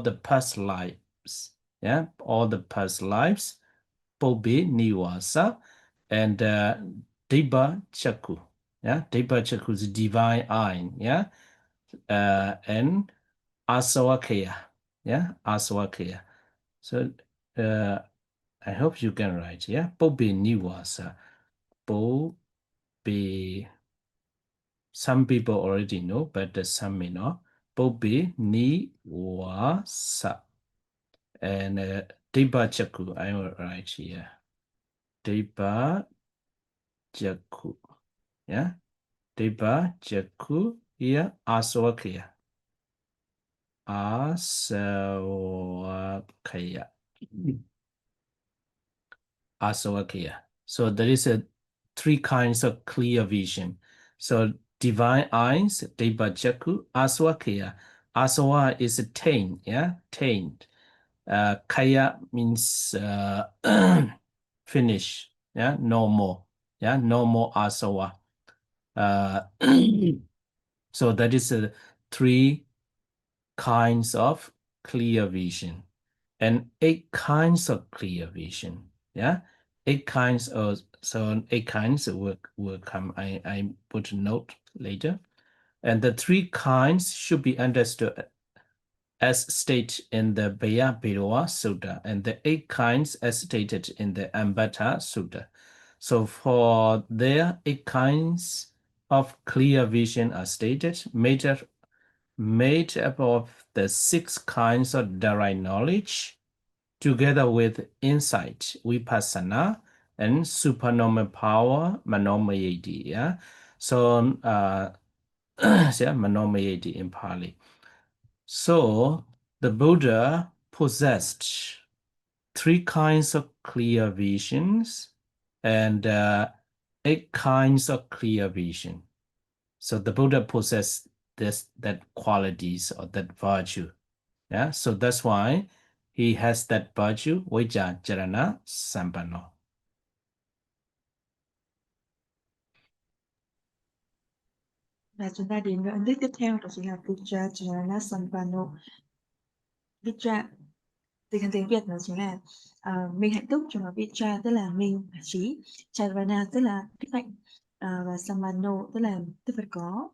the past lives. Yeah, all the past lives. Pobbe Nivasa and Dibbachaku. Yeah, Dibbachaku is divine eye. Yeah, and Asawakaya. Yeah, Asawakaya. So I hope you can write. Yeah, Pobbe Nivasa. Pobbe. Some people already know, but some may not. Pobbe Nivasa. And Dibbachaku, I will write here. Dibbachaku. Yeah. Dibbachaku here. Asawakaya. Asawakaya. Asawakaya. So there is three kinds of clear vision. So divine eyes, Dibbachaku, Asawakaya. Asawa is a taint, yeah, taint. Kaya means finish, yeah, no more, yeah, no more asawa. So that is three kinds of clear vision and 8 kinds of clear vision. Yeah, 8 kinds of, so 8 kinds will come. I put a note later. And the 3 kinds should be understood as stated in the Bhaya-Bhirawa Sutta, and the 8 kinds as stated in the Ambata Sutta. So for their 8 kinds of clear vision are stated, made up of the 6 kinds of direct knowledge, together with insight, Vipassana, and supernormal power, Manomayiddhīñāṇa. Yeah? So, Manomayiddhīñāṇa in Pali. So, the Buddha possessed 3 kinds of clear visions and 8 kinds of clear vision. So the Buddha possessed that qualities or that virtue. Yeah, so that's why he has that virtue, Vajja Charana Sampanno. Và chúng ta đến với ấn đức tiếp theo, đó chính là Vipassanā Ñāṇa. Vipassanā, từ tiếng Việt nó chính là minh hạnh túc, trong đó Vipassanā tức là minh và trí, Ñāṇa tức là đức hạnh, và Sampanno tức là Đức Phật có.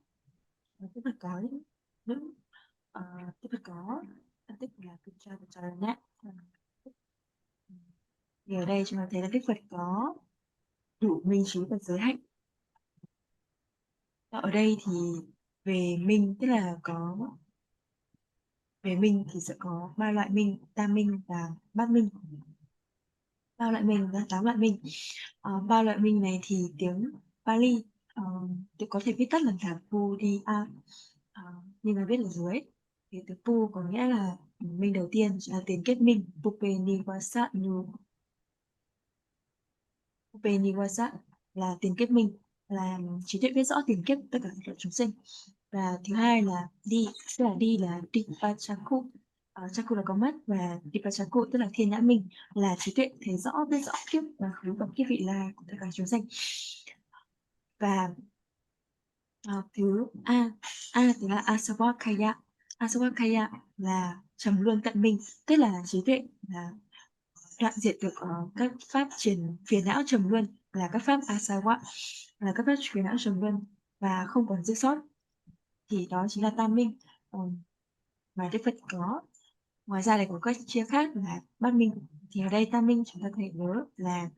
Đức Phật có những Đức Phật có phân tích là Vipassanā. Thì ở đây chúng ta thấy là Đức Phật có đủ minh trí và giới hạnh. Ở đây thì về minh tức là có, về minh thì sẽ có 3 loại minh, tam minh và bát minh. 3 loại minh và 8 loại minh. 3 loại minh này thì tiếng Pali có thể viết tắt là Buddha, nhưng mà viết là dưới. Thì từ Pu có nghĩa là minh đầu tiên là tiền kết minh, Upeniwasa là tiền kết minh, là trí tuệ biết rõ tiền kiếp tất cả các chúng sinh. Và thứ hai là đi, tức là đi là Dibbachaku, Chaku là có mắt, và Dibbachaku tức là thiên nhãn minh, là trí tuệ thấy rõ biết rõ kiếp và khứ và kiếp vị lai của tất cả chúng sinh. Và thứ A thì là Asawakaya là trầm luân tận minh, tức là trí tuệ là đoạn diệt được các pháp phiền não trầm luân, là các pháp asawa, là các pháp phiền não trầm luân và không còn dư sót, thì đó chính là tam minh mà Đức Phật có. Ngoài ra lại có các chia khác là bát minh, thì ở đây tam minh chúng ta có thể nhớ là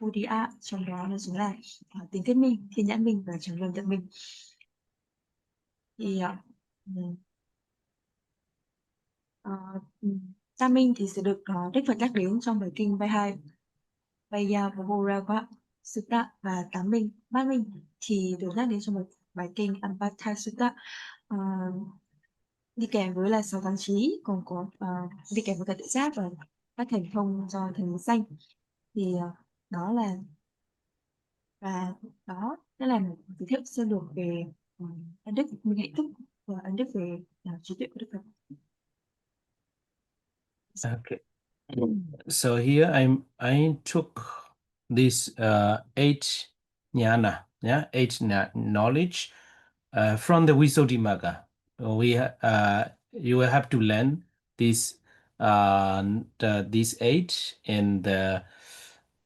Buddha, trong đó nó chính là tính kết minh, thiên nhãn minh và trầm luân tận minh. Thì tam minh thì sẽ được Đức Phật nhắc đến trong bài kinh Vipassanā Sutta, và tám minh, bát minh thì được nhắc đến trong một bài kinh Ambata Sutta, đi kèm với là 6 tháng trí, còn có đi kèm với cả tự giác và các thần thông do thần danh. Thì đó là, và đó là một giới thiệu sơ lược về ân đức minh hạnh túc và ân đức về trí tuệ của Đức Phật. Okay. So here I took this 8 ñāṇa, yeah, 8 knowledge from the Vi-suddhi-magga. We You will have to learn these these 8 in the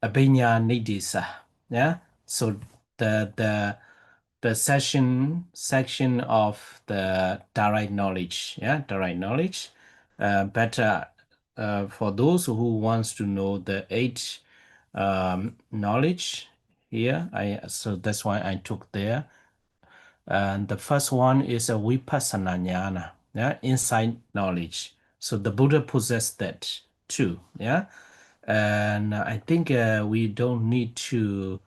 Abhinya Nidisa. Yeah. So the section of the direct knowledge. Yeah, direct knowledge. Better for those who wants to know the 8 knowledge here. So that's why I took there. And the first one is a Vipassanā Ñāṇa, yeah, insight knowledge. So the Buddha possessed that too, yeah. And I think we don't need to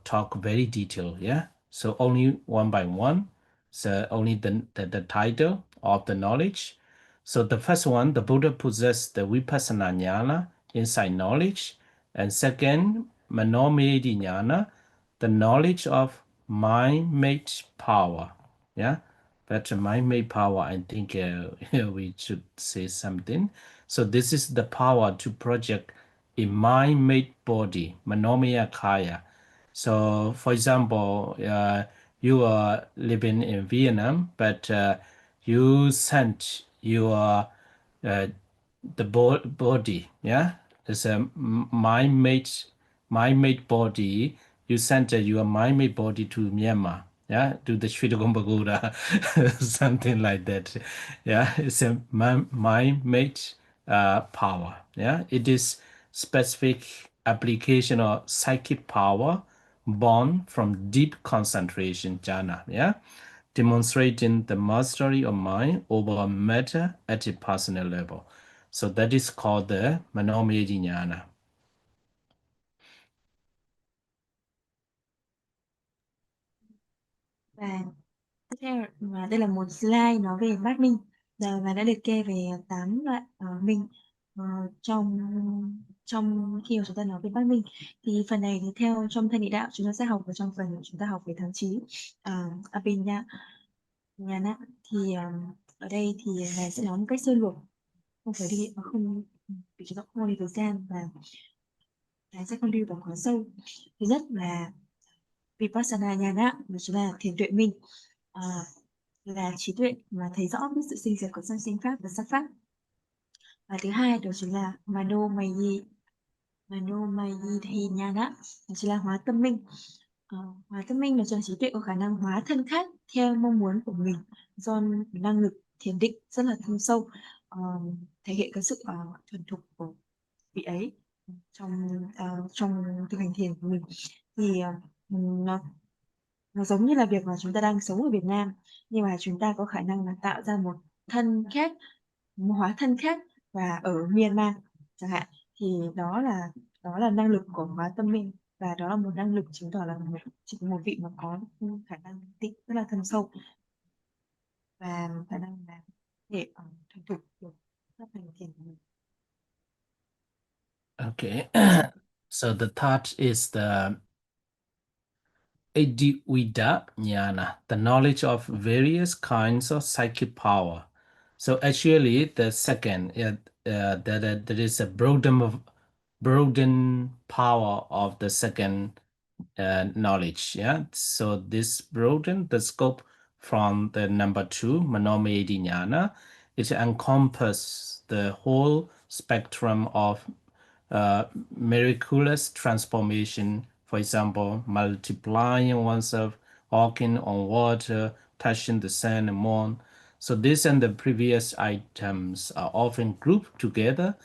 talk very detailed, yeah. So only one by one. So only the title of the knowledge. So the first one, the Buddha possessed the Vipassanā Ñāṇa, insight knowledge. And second, Manomayiddhīñāṇa, the knowledge of mind-made power. Yeah, but mind-made power, I think we should say something. So this is the power to project a mind-made body, Manomaya Kaya. So, for example, you are living in Vietnam, but you sent your the body, yeah, it's a mind-made body. You sent your mind-made body to Myanmar, yeah, to the Sri Pagoda, something like that. Yeah, it's a mind-made power. Yeah, it is specific application of psychic power born from deep concentration jhana. Yeah, demonstrating the mastery of mind over matter at a personal level. So that is called the Manomayiddhīñāṇa. Và tiếp theo và đây là một slide nói về bát minh và đã liệt kê về 8 loại minh trong trong khi mà chúng ta nói về bát minh. Thì phần này thì theo trong thanh địa đạo chúng ta sẽ học ở trong phần chúng ta học về tháng 9 Abhinya Ñāṇa. Thì ở đây thì ngài sẽ nói một cách sơ lược, không phải đi không vì chúng ta không đi thời gian và ngài sẽ không đi vào quá sâu. Thứ nhất là Vipassanā Ñāṇa, đó chính là thiền tuệ minh, là trí tuệ mà thấy rõ biết sự sinh diệt của sanh sinh pháp và sắc pháp. Và thứ hai đó chính là Manomayiddhīñāṇa, đó chính là hóa tâm minh. Hóa tâm minh là trí tuệ có khả năng hóa thân khác theo mong muốn của mình do năng lực thiền định rất là thâm sâu, thể hiện cái sự thuần thục của vị ấy trong thực hành thiền của mình. Thì nó giống như là việc mà chúng ta đang sống ở Việt Nam, nhưng mà chúng ta có khả năng là tạo ra một thân khác, một hóa thân khác và ở Myanmar chẳng hạn. Thì đó là năng lực của hóa tâm minh, và đó là một năng lực chứng tỏ là chỉ có một vị mà có khả năng tịnh rất là thâm sâu và khả năng là để thành thục được pháp hành thiền của mình. Okay. So the third is the Iddhividhañāṇa, the knowledge of various kinds of psychic power. So actually, the second, there is a broaden power of the second knowledge. Yeah. So this broaden the scope from the number 2, Manomayiddhīñāṇa. It encompasses the whole spectrum of miraculous transformation, for example, multiplying oneself, walking on water, touching the sun and moon. So this and the previous items are often grouped together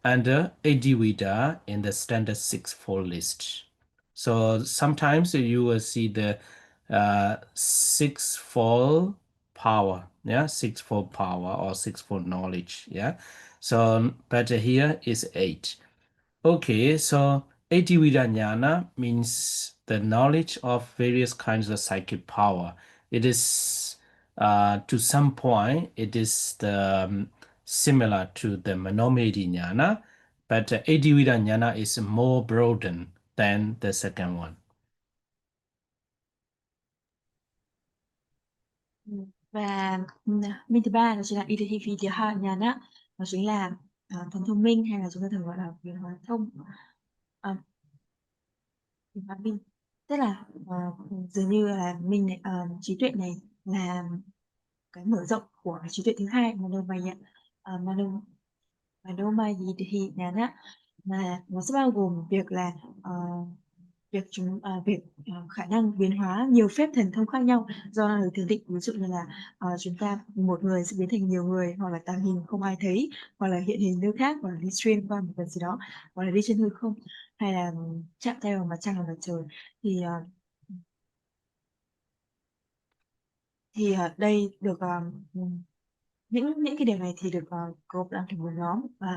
under Iddhividha in the standard sixfold list. So sometimes you will see the sixfold power, yeah, sixfold power or sixfold knowledge, yeah. So, but here is 8. Okay, so Iddhividhañāṇa means the knowledge of various kinds of psychic power. It is, to some point, it is similar to the Manomayiddhīñāṇa, but Iddhividhañāṇa is more broadened than the second one. Và minh thứ ba đó chính là Iddhividhañāṇa, đó chính là thần thông minh, hay là chúng ta thường gọi là biến hóa thông, biến hóa minh. Tức là dường như là minh này, trí tuệ này là cái mở rộng của cái trí tuệ thứ hai, Manomayiddhīñāṇa, mà nó sẽ bao gồm việc là khả năng biến hóa nhiều phép thần thông khác nhau do năng lực thiền định. Ví dụ như là chúng ta một người sẽ biến thành nhiều người, hoặc là tàng hình không ai thấy, hoặc là hiện hình nơi khác, hoặc là đi xuyên qua một vật gì đó, hoặc là đi trên hư không, hay là chạm tay vào mặt trăng hoặc mặt trời. Thì đây được những cái điều này thì được gộp lại thành một nhóm, ờ,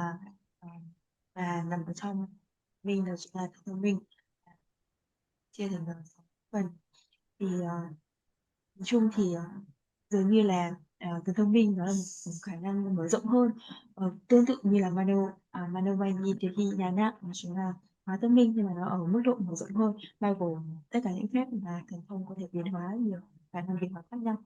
và nằm ở trong minh, đó chính là thông minh, chia thành sáu phần. Thì nói chung thì dường như là từ thông minh nó là một khả năng mở rộng hơn, tương tự như là Manomayiddhīñāṇa, nó chính là hóa tâm minh, nhưng mà nó ở mức độ mở rộng hơn, bao gồm tất cả những phép mà thần thông có thể biến hóa nhiều khả năng biến hóa khác nhau.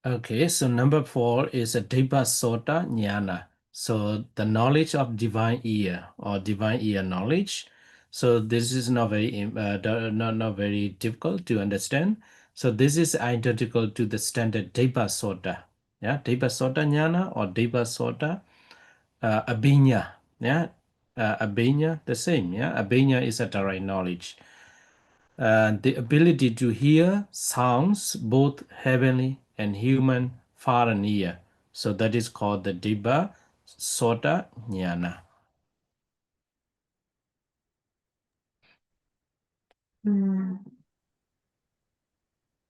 Okay, so number 4 is a Dibbasotañāṇa. So the knowledge of divine ear or divine ear knowledge. So this is not not very difficult to understand. So this is identical to the standard Dibbasota. Yeah, Dibbasotañāṇa or Dibbasota Abhiññā. Yeah, Abhiññā the same. Yeah, Abhiññā is a direct knowledge. The ability to hear sounds, both heavenly and human, far and near. So that is called the Dibbasotañāṇa. Ừm,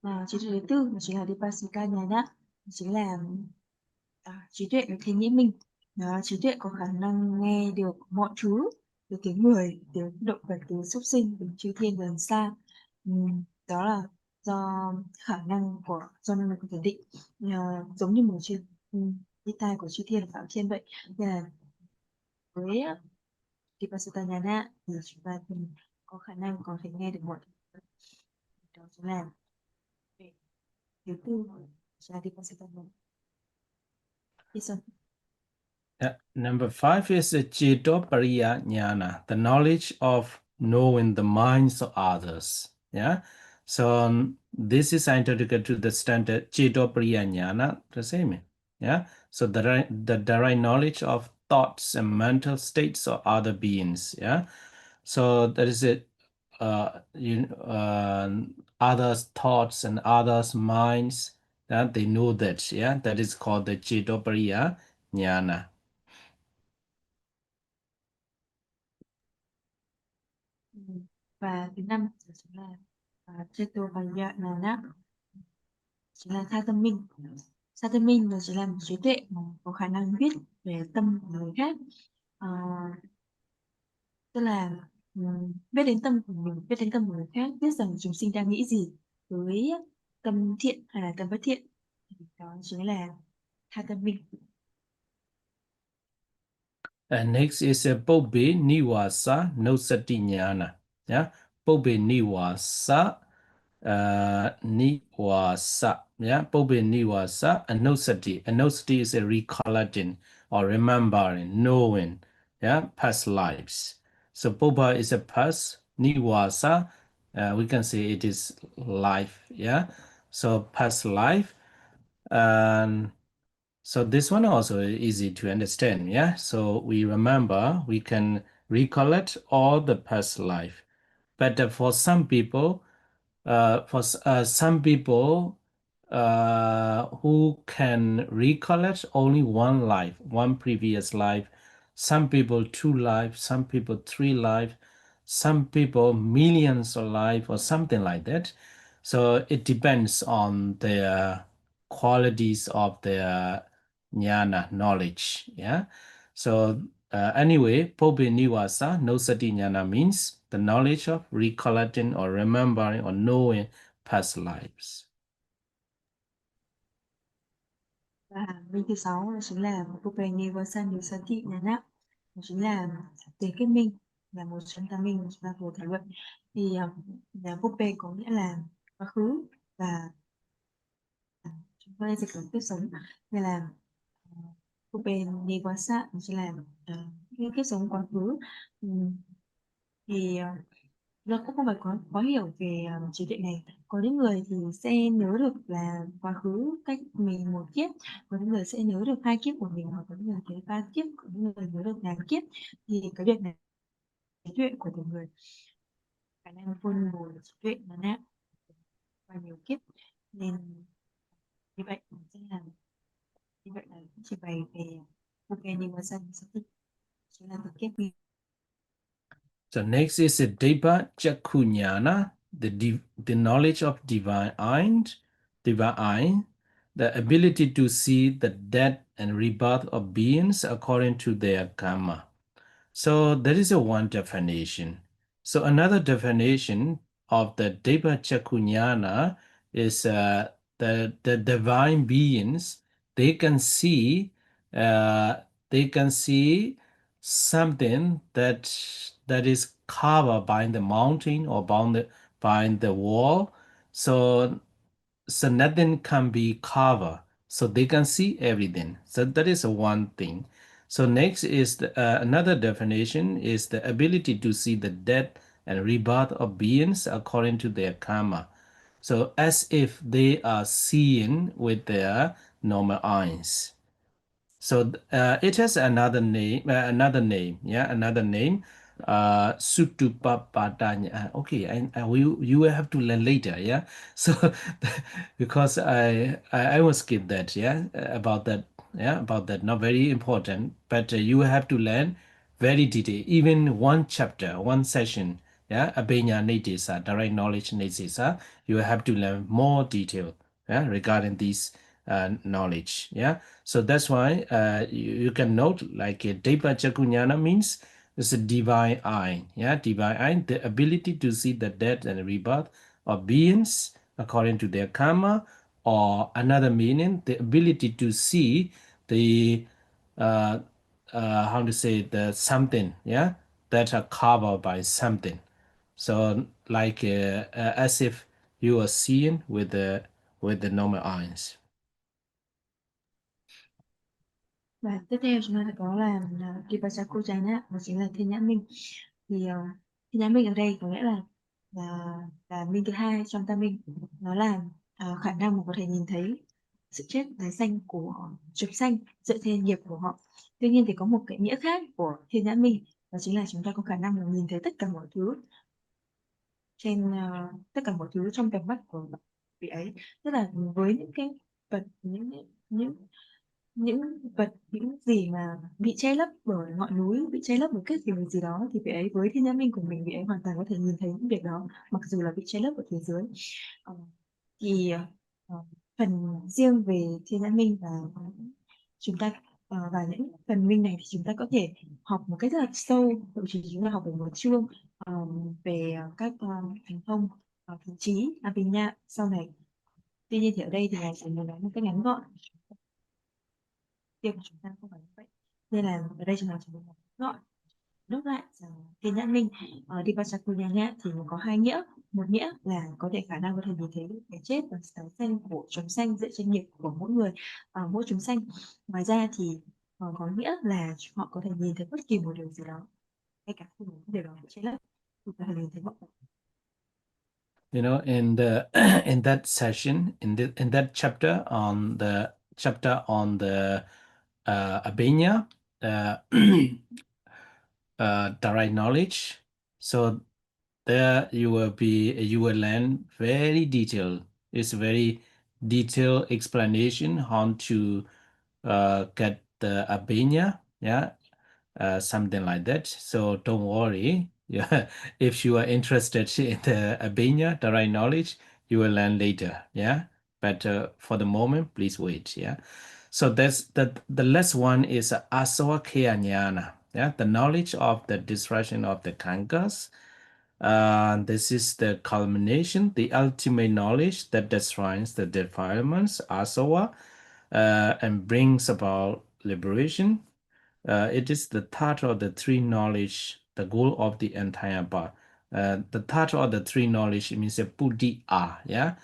Và trí tuệ thứ tư đó chính là Vipassanā Ñāṇa, chính là trí tuệ về thiên nhĩ minh. Đó, trí tuệ có khả năng nghe được mọi thứ, từ tiếng người, tiếng động vật, tiếng súc sinh, tiếng chư thiên gần xa. Đó là do do năng lực của thiền định. Giống như một chiếc đi tai của chư thiên phạm thiên vậy. Nên là với Vipassanā Ñāṇa thì chúng ta có khả năng có thể nghe được mọi thứ. Đó chính là về thứ tư là Vipassanā Ñāṇa. Number 5 is the Ñāṇa, the knowledge of knowing the minds of others. Yeah. So this is identical to the standard Ñāṇa, the same. Yeah. So the direct knowledge of thoughts and mental states of other beings. Yeah. So that is it. Others' thoughts and others' minds. They know that. Yeah. That is called the Ñāṇa. Và thứ năm đó chính là Ñāṇa, chính là tha tâm minh. Tha tâm minh đó chính là một trí tuệ mà có khả năng biết về tâm của người khác. Ờ, Tức là biết đến tâm của mình, biết đến tâm của người khác, biết rằng chúng sinh đang nghĩ gì, với tâm thiện hay là tâm bất thiện. Thì đó chính là tha tâm minh. And next is a Bobbe Niwasa Nosati-ñāṇa. Yeah, Bobbe Niwasa Niwasa. Yeah, Bobbe Niwasa Anosati. Anosati is a recollecting or remembering, knowing. Yeah, past lives. So Bobba is a past. Niwasa, we can say it is life. Yeah, so past life. And so this one also easy to understand, yeah? So we remember, we can recollect all the past life. But for some people, who can recollect only one life, one previous life, some people 2 lives, some people 3 lives, some people millions of life or something like that. So it depends on the qualities of their Ñāṇa knowledge. Yeah. So anyway, Pobe Niwasa Nosati Ñāṇa means the knowledge of recollecting or remembering or knowing past lives. Và minh thứ sáu đó chính là Vipassanā Ñāṇa, chính là tiền kết minh, là một trong tam minh mà chúng ta vừa thảo luận. Thì Vupe có nghĩa là quá khứ, và chúng ta dịch là kiếp sống, nên là Vupe chính là những kiếp sống quá khứ. Thì nó cũng không phải có khó hiểu về trí tuệ này. Có những người thì sẽ nhớ được là quá khứ cách mình một kiếp, có những người sẽ nhớ được 2 kiếp của mình, hoặc có những người tới 3 kiếp, có những người nhớ được ngàn kiếp. Thì cái việc này trí tuệ của từng người, khả năng vun bồi trí tuệ nó nặng qua nhiều kiếp, nên như vậy mình sẽ làm như vậy là cũng chỉ bày về Vipassanā Ñāṇa, chính là từng kiếp mình. So next is the Dibbasotañāṇa, the knowledge of divine eye, the ability to see the death and rebirth of beings according to their karma. So that is a one definition. So another definition of the Dibbasotañāṇa is the divine beings. They can see something that is covered by the mountain or by the wall. So nothing can be covered. So they can see everything. So that is one thing. So next is another definition is the ability to see the death and rebirth of beings according to their karma. So as if they are seeing with their normal eyes. So it has another name, yeah, another name, Suttupapadanya. Okay, you will have to learn later, yeah. So because I will skip that, yeah, about that, yeah, about that. Not very important, but you have to learn very detailed, even one chapter, one session, yeah, Abhenya Nitisa, direct knowledge Nitisa, you have to learn more detail, yeah, regarding this knowledge, yeah. So that's why you can note like Dibbasotañāṇa means it's a divine eye, yeah, divine eye, the ability to see the death and rebirth of beings according to their karma, or another meaning, the ability to see the uh, how to say the something, yeah, that are covered by something. So like as if you are seeing with the normal eyes. Và tiếp theo chúng ta sẽ có là Vipassanā, đó chính là thiên nhãn minh. Thì thiên nhãn minh ở đây có nghĩa là minh thứ hai trong tam minh. Nó là khả năng mà có thể nhìn thấy sự chết tái sanh của chúng sanh dựa trên nghiệp của họ. Tuy nhiên thì có một cái nghĩa khác của thiên nhãn minh, đó chính là chúng ta có khả năng là nhìn thấy tất cả mọi thứ tất cả mọi thứ trong tầm mắt của vị ấy. Tức là với những cái vật, những vật, những gì mà bị che lấp bởi ngọn núi, bị che lấp bởi cái gì đó, thì vị ấy với thiên nhãn minh của mình, vị ấy hoàn toàn có thể nhìn thấy những việc đó mặc dù là bị che lấp ở phía dưới. Ờ, thì phần riêng về thiên nhãn minh và chúng ta và những phần minh này thì chúng ta có thể học một cách rất là sâu, thậm chí chúng ta học về một chương về các thần thông, thần trí, Aṭṭhañāṇā sau này. Tuy nhiên thì ở đây thì là chỉ muốn nói một cách ngắn gọn, việc của chúng ta không phải như vậy, nên là ở đây chúng ta chỉ muốn nói gọn đúc lại rằng thiên nhãn minh Vipassanā thì có hai nghĩa. Một nghĩa là có thể khả năng có thể nhìn thấy cái chết và tái sanh của chúng sanh dựa trên nghiệp của mỗi người, mỗi chúng sanh. Ngoài ra thì có nghĩa là họ có thể nhìn thấy bất kỳ một điều gì đó, ngay cả khi một điều đó bị che lấp thì có thể nhìn thấy mọi người. You know, in the in that session, in that chapter on the Abhenya, direct knowledge. So there you will learn very detailed. It's very detailed explanation how to get the Abhenya, yeah, something like that. So don't worry. Yeah, if you are interested in the Abhenya, direct knowledge, you will learn later. Yeah, but for the moment, please wait. Yeah. So that's the last one is Ñāṇa. Yeah, the knowledge of the destruction of the kangas. This is the culmination, the ultimate knowledge that destroys the defilements, asava, and brings about liberation. It is the third of the three knowledge, the goal of the entire path. The third of the three knowledge means a puddhi-a, yeah,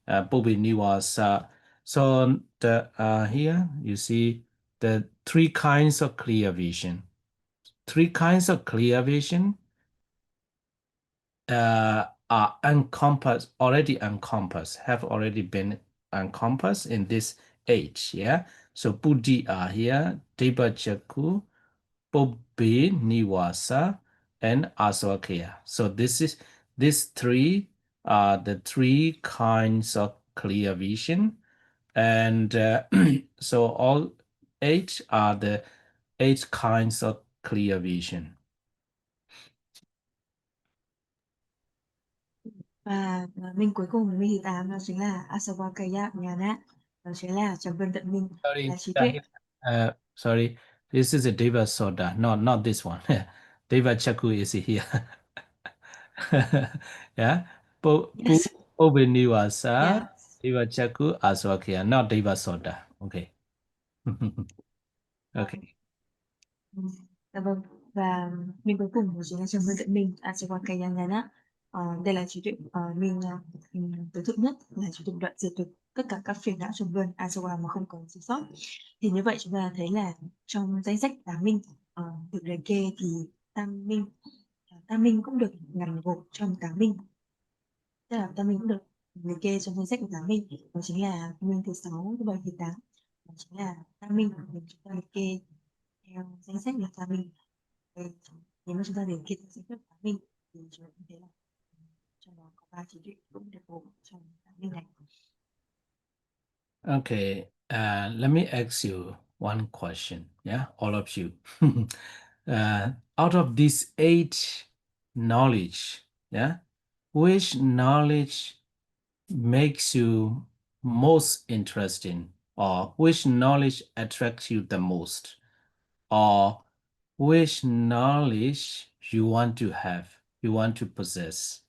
pubbiniwasa. So here you see the three kinds of clear vision. Three kinds of clear vision. are encompassed, already encompassed, have already been encompassed in this age. Yeah. So Buddhi are here, Dibbachaku, Pobbe, Nivasa, and Asvakya. So these three are the three kinds of clear vision. And so all eight are the eight kinds of clear vision. Và minh cuối cùng, minh thứ 8 đó chính là Asavakaya Ñāṇa, đó chính là trầm luân tận minh, Sorry, là trí tuệ. sorry. This is a Dibbasotañāṇa, not this one. Dibbachaku is here. Yeah. Yes. Ubinivasa, Yeah. Dibbachaku, Asvakya, not Dibbasotañāṇa. Okay. Ờ, Okay. dạ vâng. Và minh cuối cùng đó chính là trầm luân tận minh, Asavakaya Ñāṇa. Đây là trí tuệ minh tối thượng nhất, là trí tuệ đoạn diệt được tất cả các phiền não trầm luân Asawa mà không có thiếu sót. Thì như vậy chúng ta thấy là trong danh sách tám minh được liệt kê thì tam minh cũng được nằm gộp trong tám minh, tức là tam minh cũng được liệt kê trong danh sách của tám minh, đó chính là minh thứ 6, thứ 7, thứ 8, đó chính là tam minh được chúng ta liệt kê theo danh sách là tam minh. Đây, nếu mà chúng ta liệt kê theo danh sách tám minh thì chúng ta thấy là trong đó có ba trí tuệ cũng được gồm trong tám minh này. Okay. Let me ask you one question. Yeah, all of you. Out of these eight knowledge, yeah, which knowledge makes you most interesting, or which knowledge attracts you the most, or which knowledge you want to have, you want to possess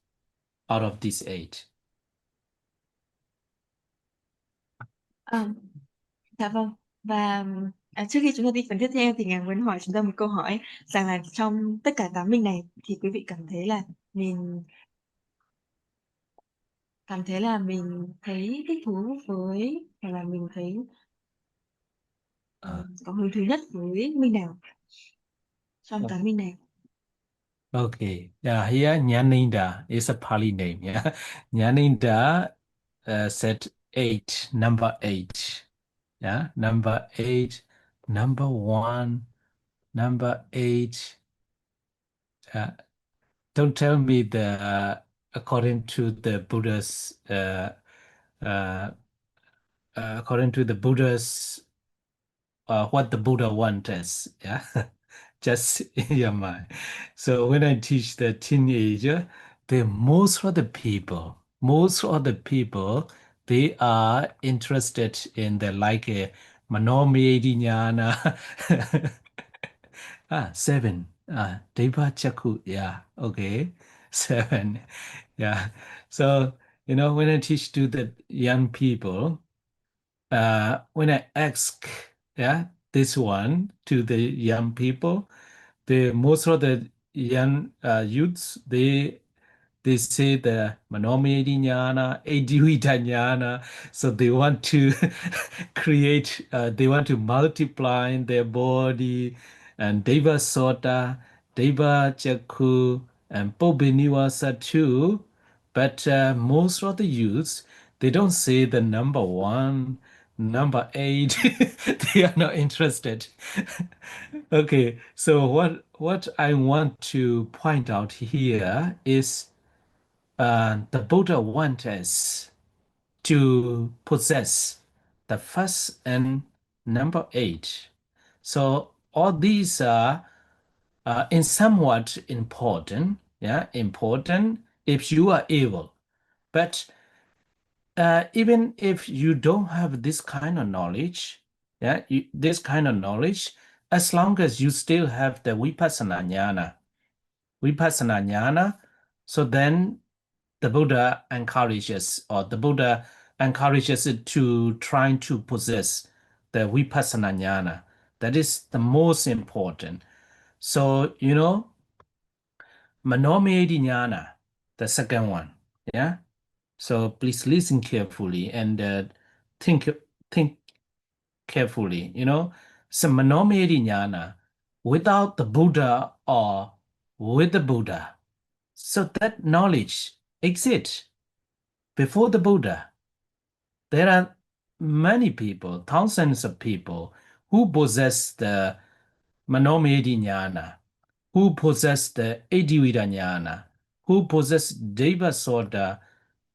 out of these eight? Dạ vâng. Và trước khi chúng ta đi phần tiếp theo thì Ngài muốn hỏi chúng ta một câu hỏi rằng là trong tất cả tám minh này thì quý vị cảm thấy là mình thấy thích thú với, hoặc là mình thấy có hứng thú nhất với minh nào trong tám minh này? Okay. Yeah, here Ñāṇa is a Pali name. Yeah. Ñāṇa set eight, number eight. Yeah, number eight, number one, number eight. Don't tell me according to the Buddha's according to the Buddha's what the Buddha wants us. Yeah. Just in your mind. So when I teach the teenager, most of the people, they are interested in the like a Manomayiddhīñāṇa. 7. Dibbachaku. Yeah. Okay. 7. Yeah. So, when I teach to the young people, when I ask, yeah, this one to the young people, most of the young youths, they say the Manomayiddhīñāṇa, Iddhividhañāṇa, so they want to create, they want to multiply their body, and Devasota, Devachakku, and Pobinivasa too. But most of the youths, they don't say the number one, number eight. They are not interested. Okay, so what I want to point out here is the Buddha wants us to possess the first and number eight. So all these are in somewhat important, yeah, important if you are able. But even if you don't have this kind of knowledge, yeah, this kind of knowledge, as long as you still have the Vipassanā Ñāṇa, so then the Buddha encourages, or the Buddha encourages it to trying to possess the Vipassanā Ñāṇa. That is the most important. So, Manomayiddhīñāṇa, the second one, yeah. So please listen carefully and think carefully. So Manomayiddhīñāṇa, without the Buddha or with the Buddha. So that knowledge exists before the Buddha. There are many people, thousands of people, who possess the Manomayiddhīñāṇa, who possess the Iddhividhañāṇa, who possess Dibbasotañāṇa,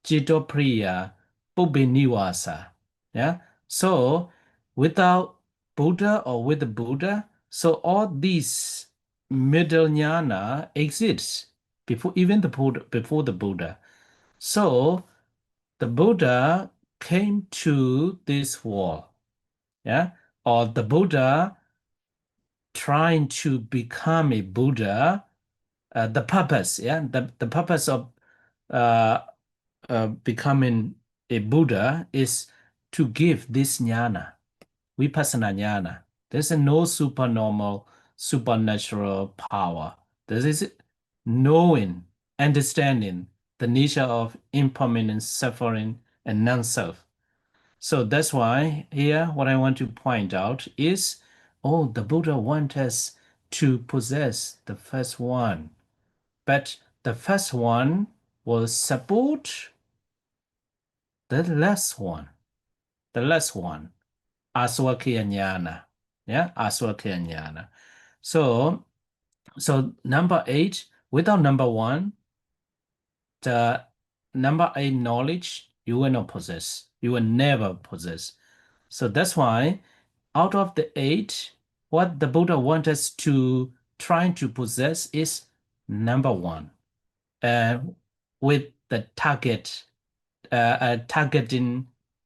Citta-priya, Pubbinivasa. Yeah. So without Buddha or with the Buddha, so all these middle jnana exists before even the Buddha, before the Buddha. So the Buddha came to this world. Yeah. Or the Buddha trying to become a Buddha, the purpose, yeah, the purpose of becoming a Buddha is to give this jnana, Vipassanā Ñāṇa. There's no supernormal, supernatural power. There is knowing, understanding the nature of impermanent suffering and non-self. So that's why here what I want to point out is, oh, the Buddha wants us to possess the first one. But the first one will support the last one. The last one, Aṭṭhañāṇa. Yeah, Aṭṭhañāṇa. So number 8, without number 1, the number 8 knowledge you will not possess. You will never possess. So that's why out of the 8, what the Buddha wants us to try to possess is number 1. With the targeting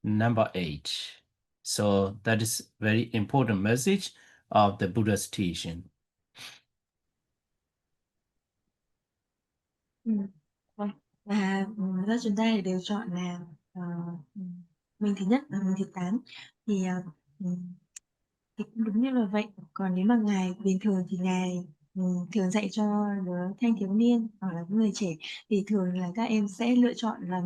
number 8. So that is very important message of the Buddha's teaching. Vâng. Và ra chúng ta thì đều chọn là mình thứ nhất và mình thứ 8 thì thì cũng đúng như là vậy. Còn nếu mà ngài bình thường thì ngài thường dạy cho đứa thanh thiếu niên hoặc là những người trẻ thì thường là các em sẽ lựa chọn là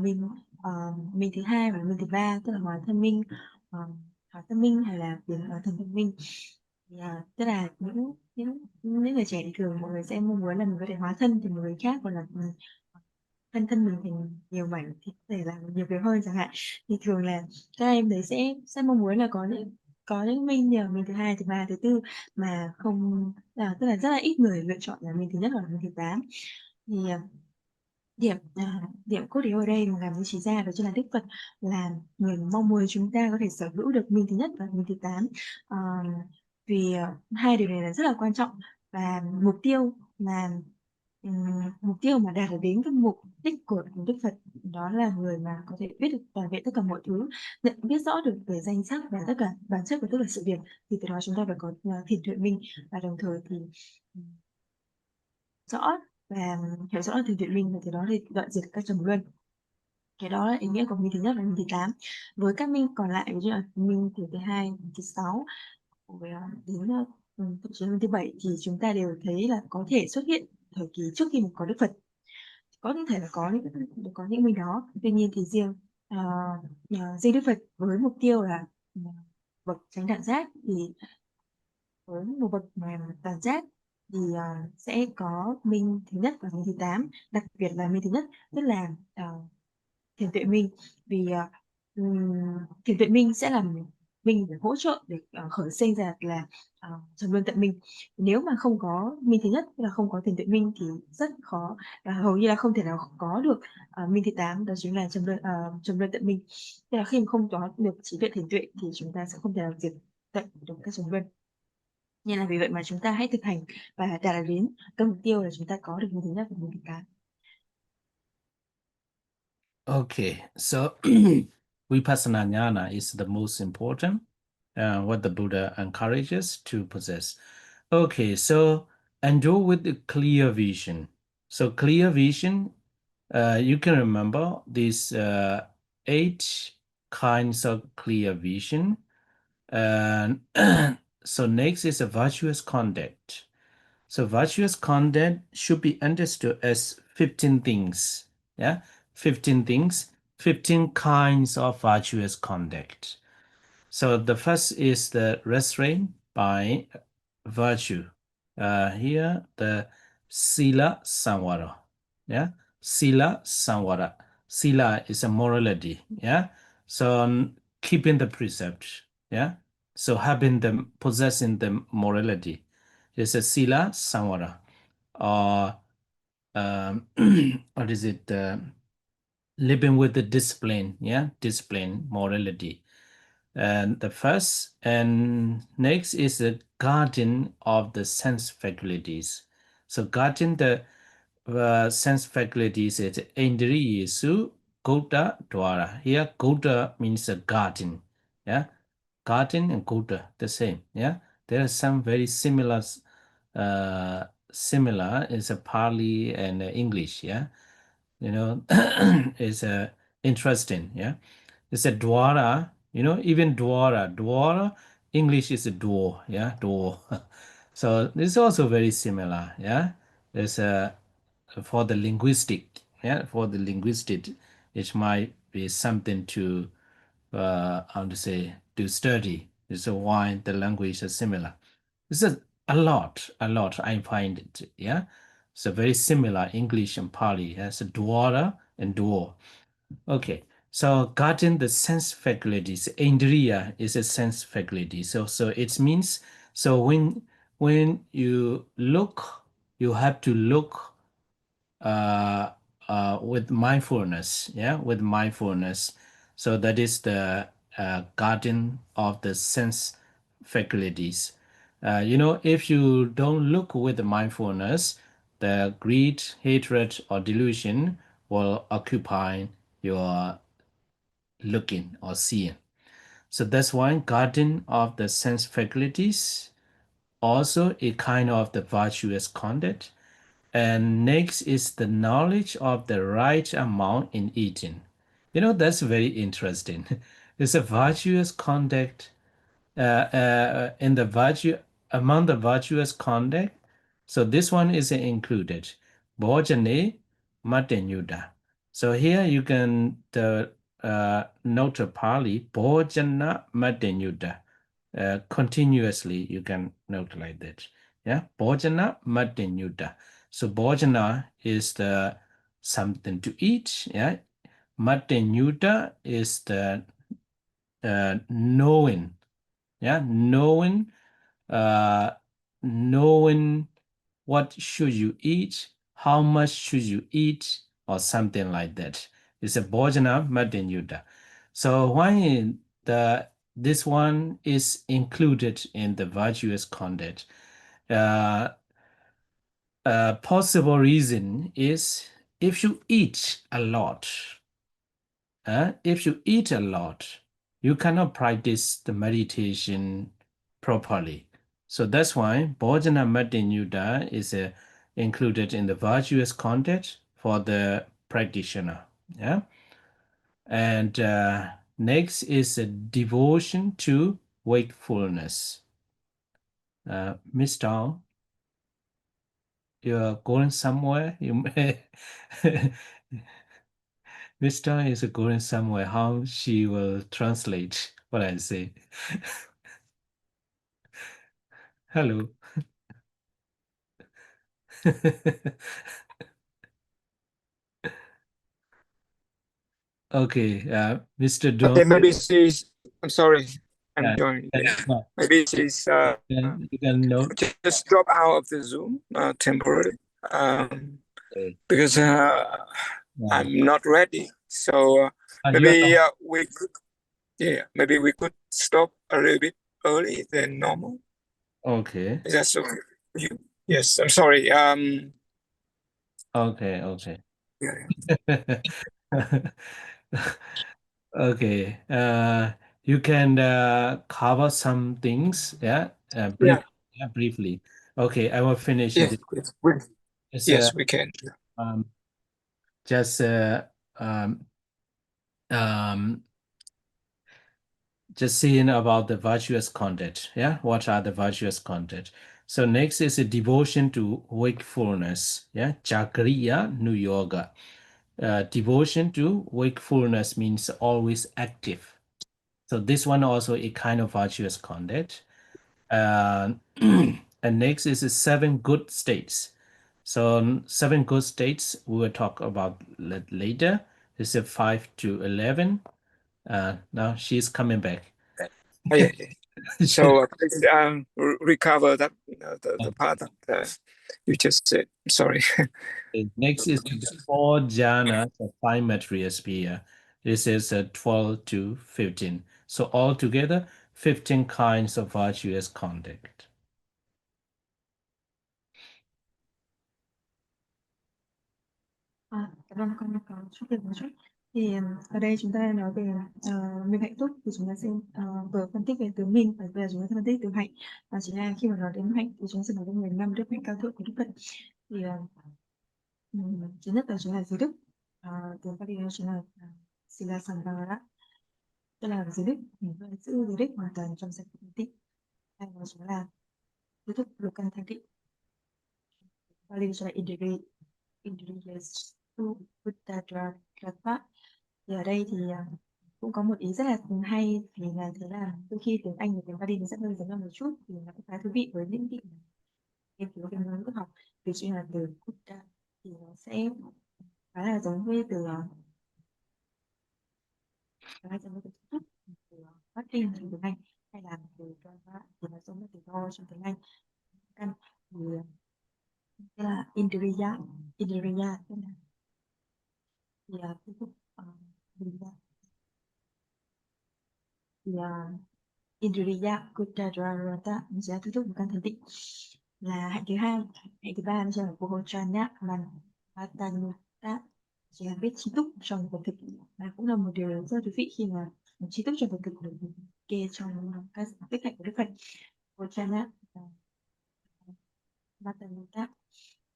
mình thứ 2 và mình thứ 3, tức là hóa thân minh, hóa thân minh hay là biến thần thông minh. Thì, tức là những người trẻ thì thường mọi người sẽ mong muốn là mình có thể hóa thân thành một người khác, hoặc là thân mình thành nhiều mảnh thì có thể làm nhiều việc hơn chẳng hạn. Thì thường là các em đấy sẽ mong muốn là có những minh như là mình thứ 2, thứ 3, thứ 4 mà không tức là rất là ít người lựa chọn là mình thứ nhất hoặc là mình thứ 8. Thì điểm cốt yếu ở đây mà làm như chỉ ra đó chính là Đức Phật là người mong muốn chúng ta có thể sở hữu được mình thứ nhất và mình thứ 8. Vì hai điều này là rất là quan trọng, và mục tiêu mà đạt được đến cái mục đích của Đức Phật đó là người mà có thể biết được toàn vẹn tất cả mọi thứ, biết rõ được về danh sắc và tất cả bản chất của tất cả sự việc. Thì từ đó chúng ta phải có thiền tuệ minh, và đồng thời thì rõ và hiểu rõ thiền tuệ minh, và từ đó thì đoạn diệt các trầm luân. Cái đó là ý nghĩa của minh thứ nhất và minh thứ 8. Với các minh còn lại, ví dụ là minh thứ 2, thứ 6 đến thậm chí minh thứ 7 thì chúng ta đều thấy là có thể xuất hiện thời kỳ trước khi có Đức Phật. Có thể là có những minh đó. Tuy nhiên thì riêng Đức Phật với mục tiêu là bậc chánh đẳng giác, thì với một bậc đẳng giác thì sẽ có minh thứ nhất và minh thứ 8, đặc biệt là minh thứ nhất tức là thiền tuệ minh. Vì thiền tuệ minh sẽ làm minh để hỗ trợ để khởi sinh ra là trầm luân tận minh. Nếu mà không có minh thứ nhất, tức là không có thiền tuệ minh, thì rất khó, hầu như là không thể nào có được minh thứ 8, đó chính là trầm luân tận minh. Tức là khi mà không có được trí tuệ thiền tuệ thì chúng ta sẽ không thể nào diệt tận được các trầm luân. Nên là vì vậy mà chúng ta hãy thực hành và đạt đến cái mục tiêu là chúng ta có được minh thứ nhất và minh thứ 8. Okay, so Vipassanā Ñāṇa is the most important, what the Buddha encourages to possess. Okay, so endure with the clear vision. So clear vision, you can remember these 8 kinds of clear vision. And so next is a virtuous conduct. So virtuous conduct should be understood as 15 things. Yeah, 15 things, 15 kinds of virtuous conduct. So the first is the restraint by virtue. Here, the sila samvara. Yeah, sila samvara. Sila is a morality. Yeah, so keeping the precept. Yeah, so having the possessing the morality is a sila samvara. Or what is it? Living with the discipline. Yeah, discipline, morality. And the first and next is the guardian of the sense faculties. So guardian the sense faculties is Indriyesu Gota Dwara. Here Gota means a guardian. Yeah, guardian and Gota the same. Yeah, there are some very similar. Similar is a Pali and English. Yeah, is interesting. Yeah, it's a dwara, even dwara English is a door. Yeah, door. So this is also very similar. Yeah, there's a for the linguistic. Yeah, for the linguistic, it might be something to how to say, to study. This is why the language is similar. This is a lot I find it. Yeah, so very similar English and Pali. Yes, dwara and door. Okay, so guarding the sense faculties, indriya is a sense faculty. So it means, so when you look, you have to look uh, with mindfulness. Yeah, with mindfulness. So that is the guardian of the sense faculties. If you don't look with mindfulness, the greed, hatred, or delusion will occupy your looking or seeing. So that's why guardian of the sense faculties, also a kind of the virtuous conduct. And next is the knowledge of the right amount in eating. That's very interesting. It's a virtuous conduct in the virtue among the virtuous conduct. So this one is included. Bhojane Matenyuta. So here you can note a Pali Bhojana Matenyuta. Continuously you can note like that. Yeah, Bhojana Matenyuta. So Bhojana is the something to eat. Yeah, Matenyuta is the knowing. Yeah, uh knowing what should you eat, how much should you eat, or something like that. It's a bhojana matinyuta. So why this one is included in the virtuous conduct? uh Possible reason is, if you eat a lot, if you eat a lot, you cannot practice the meditation properly. So that's why Bhojana Matinyuta is included in the virtuous context for the practitioner. Yeah. And next is a devotion to wakefulness. Miss Tao, you're going somewhere? You may Miss Tao is going somewhere. How she will translate what I say? Hello. Okay, Mr. Don. Okay, maybe she's. I'm sorry, I'm Yeah, joining. Yeah, no, maybe she's you can note. just drop out of the Zoom temporarily because Yeah. I'm not ready. So You're maybe we could, yeah, maybe we could stop a little bit early than normal. okay. Is that so? You? Yes, I'm sorry. Okay. Yeah. Okay. You can cover some things. Yeah. Yeah. Briefly. Okay, I will finish Yes. it. Yes. It's Yes, we can. um, just um, um, just seeing about the virtuous conduct. Yeah, what are the virtuous conduct? So next is a devotion to wakefulness. Yeah, Jagriya Nu Yoga. Devotion to wakefulness means always active. So this one also a kind of virtuous conduct. And next is the seven good states. So 7 good states we will talk about later. This is 5 to 11. Now she's coming back. Yeah. So please recover that the part that you just said. Sorry. Next is the 4 jhanas of 5 material sphere. This is 12 to 15. So altogether, 15 kinds of virtuous conduct. Cảm ơn con có chút việc một chút. Thì ở đây chúng ta nói về minh hạnh túc, thì chúng ta sẽ vừa phân tích về từ minh và bây giờ chúng ta sẽ phân tích từ hạnh. Và chính là khi mà nói đến hạnh thì chúng ta sẽ nói đến 15 đức hạnh cao thượng của Đức Phật. Thì thứ nhất là chính là giới đức, từ Pali đó chính là Sila Samvara, tức là giới đức, mình phải giữ giới đức hoàn toàn trong sạch và tịnh. Hay đó chính là giới đức lục căn thanh tịnh, Pali chính là Iddhividhañāṇa Buddha. Thì ở đây thì cũng có một ý rất là hay, thì là thế là đôi khi tiếng Anh và tiếng Pali nó sẽ hơi giống nhau một chút, thì nó cũng khá thú vị với những vị nghiên cứu về ngôn ngữ học. Ví dụ như là từ Buddha thì nó sẽ khá là giống với từ phát in trong tiếng Anh, hay là từ Dharma thì nó giống với từ do trong tiếng Anh. Căn thì tức là Indriya tức là thì tiếp tục thì Indriya Kuttajarata sẽ tiếp tục một căn thành tịnh là hạnh thứ hai. Hạnh thứ ba nó sẽ là Bohochana Manomayiddhīñāṇa, chỉ là biết trí túc trong vật thực, và cũng là một điều rất thú vị khi mà trí túc trong vật thực được kê trong các tích hạnh của Đức Phật. Bohochana Manomayiddhīñāṇa,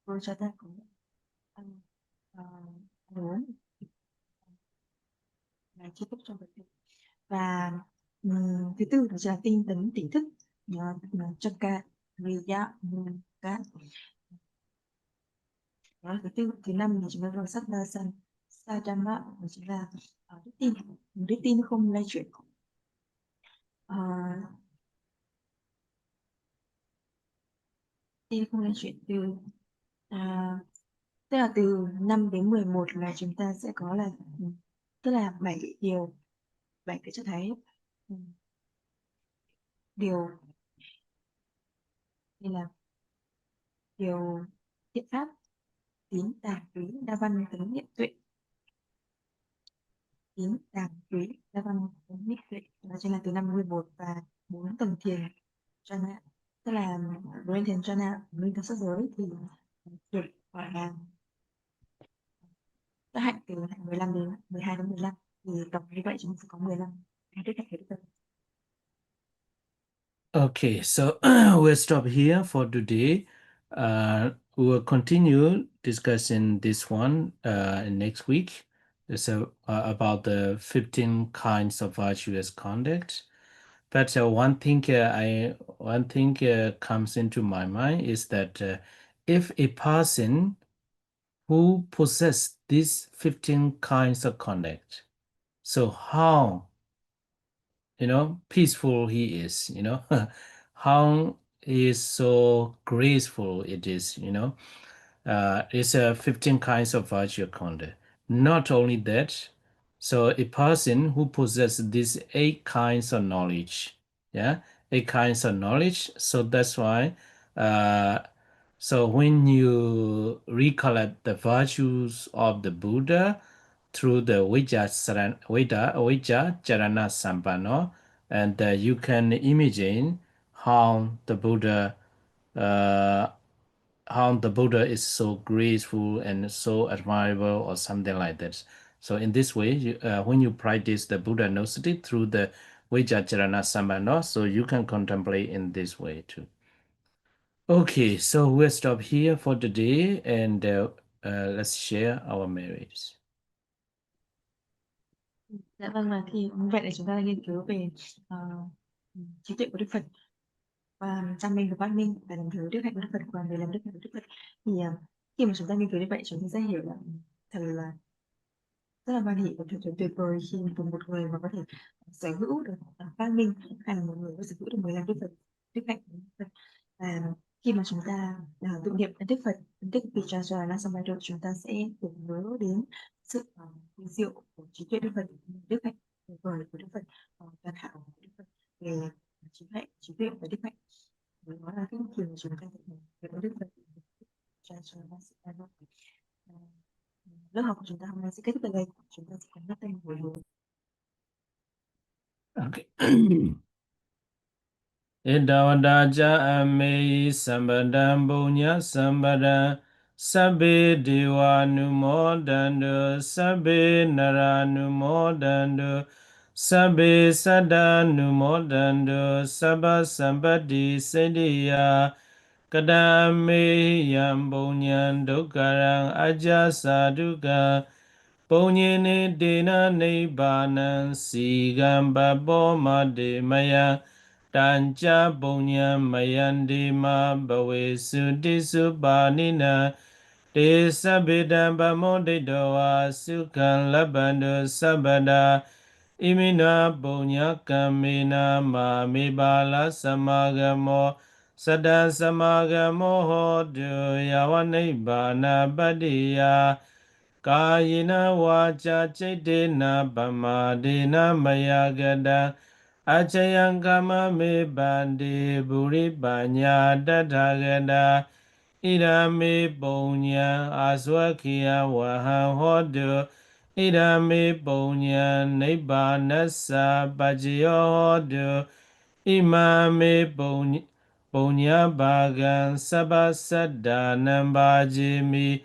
Bohochana có ăn uống là trí túc trong vật thực. Và thứ tư đó là tinh tấn tỉnh thức, Chakka Riya Mukha. Đó, thứ năm là chúng ta sắc đa san sadama, đó chính là đức tin không lay chuyển. Tin không lay chuyển từ tức là từ 5 đến 11 là chúng ta sẽ có là tức là 7 cái cho thấy điều như là điều thiện pháp, tín, tàng, quý, đa văn, tấn, niệm, tuệ. Tín, tàng, quý, đa văn, tấn, niệm, tuệ, đó chính là từ 51 và 4 tầng thiền Ñāṇa, tức là 4 thiền Ñāṇa, minh tâm sắc giới thì được gọi là các hạnh từ hạnh 15 đến 12 đến 15, thì tổng như vậy chúng ta sẽ có 15 đức hạnh của Đức Phật. Okay, so we'll stop here for today. We'll continue discussing this one next week. It's about the 15 kinds of virtuous conduct. But one thing comes into my mind is that if a person who possesses these 15 kinds of conduct, so how peaceful he is, how he is so graceful it is, it's 15 kinds of virtue conduct. Not only that, so a person who possesses these 8 kinds of knowledge, 8 kinds of knowledge. So that's why, so when you recollect the virtues of the Buddha through the Vijja Charana Sampano, and you can imagine how the Buddha is so graceful and so admirable, or something like that. So in this way, when you practice the Buddha gnocity through the Vijja Charana Sampano, so you can contemplate in this way too. Okay, so we'll stop here for today, and let's share our merits. Dạ vâng, là thì như vậy là chúng ta đã nghiên cứu về trí tuệ của Đức Phật, và trang minh và phát minh, và đồng thời đức hạnh của Đức Phật và 15 đức hạnh của Đức Phật. Thì khi mà chúng ta nghiên cứu như vậy, chúng ta sẽ hiểu là thật là rất là hoan hỉ và thật là tuyệt vời khi cùng một người mà có thể sở hữu được phát minh, hay là một người có sở hữu được 15 đức hạnh của Đức Phật. Và khi mà mà chúng ta tụng niệm Đức Phật, Đức Vipassanā xong rồi chúng ta sẽ tưởng nhớ đến sự kỳ diệu của trí tuệ Đức Phật, đức hạnh tuyệt vời của Đức Phật, toàn hảo của Đức Phật về trí tuệ và đức hạnh. Đó là cái kiểu mà chúng ta thực hành về Đức Phật. Lớp học của chúng ta hôm nay sẽ kết thúc tại đây. Chúng ta sẽ có nhắc tên buổi hồi. Okay. Idavadaja ame sambadam bunya sambadam sabbe deva numodandu sabbe nara numodandu sabbe sada numodandu sabba sampati siddhiya kadame yam bunyan dukkarang aja saduka Punyene dena nibbānaṁ sīgam babo made maya tanca punya mayandi ma bavesu disubbanina te sabedam bamodidoa sukham labando sabada imina punya kamina ma mibala samagamo sada samagamo hodu yavanibbana badiya Kayina wacha chaitena pamadena mayagada Achayangama me bandi buri banya dadagada Idame punya aswakia waha hodu Idame punya nibbanasa bajiyo hodu Imame punya bagan sabasadanam bajimi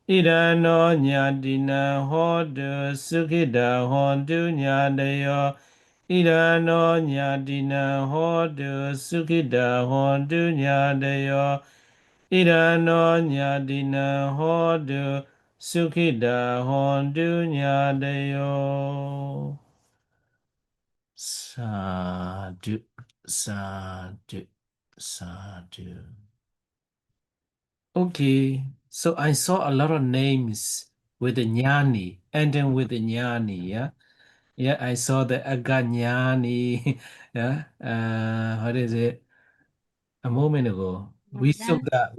Idano nyadina hodu sukida hodu nyadayo Idano nyadina hodu sukida hodu nyadayo Idano nyadina hodu sukida hodu nyadayo Sadhu, sadhu, sadhu. Okay, so I saw a lot of names with the Ñāṇi, ending with the Ñāṇi, yeah? Yeah, I saw the Aṭṭhañāṇa, yeah? What is it? A moment ago. Vi-suddhi-magga.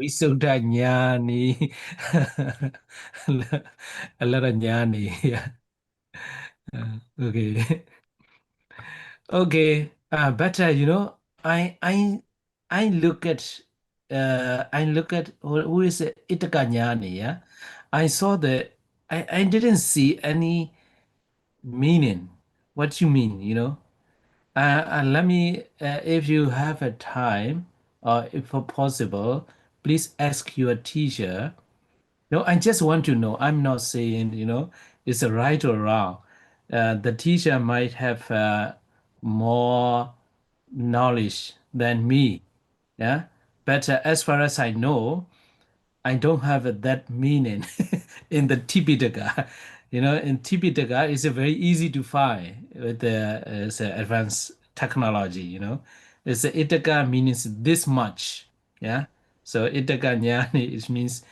A lot of Ñāṇi, yeah. Okay. Okay, better, I look at who is it? Iddhividhañāṇa, yeah. I saw that I didn't see any meaning. What you mean, let me, if you have a time, or if possible, please ask your teacher. No, I just want to know. I'm not saying, it's a right or wrong. The teacher might have more knowledge than me. Yeah. But as far as I know, I don't have that meaning in the Tipitaka. In Tipitaka, it's very easy to find with the advanced technology. It's Itaka means this much. Yeah. So Itaka Ñāṇa, it means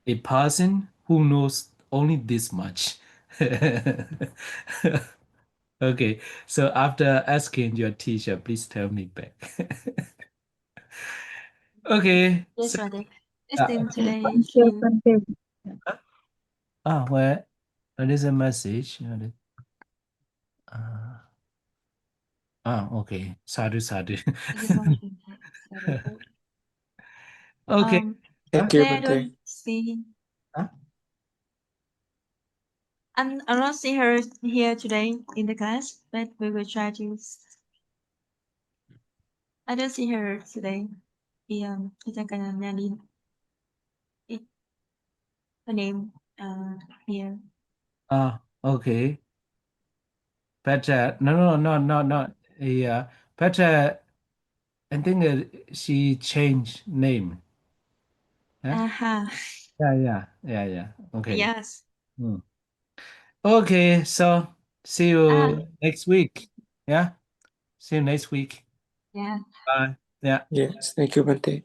a person who knows only this much. Okay, so after asking your teacher, please tell me back. Okay. Yes, So, Father. Listen today. where is a message? Okay. Sadhu, sadhu. Okay. Thank you, I Bante. don't see. Huh? I'm not seeing her here today in the class, but we will try to. I don't see her today. Aṭṭhañāṇa, her name here. Okay. But no. Yeah. But I think she changed name. Huh? Yeah. Okay. Yes. Okay, so see you next week. Yeah. See you next week. Yeah. Bye. Yeah. Yes, thank you, Bante.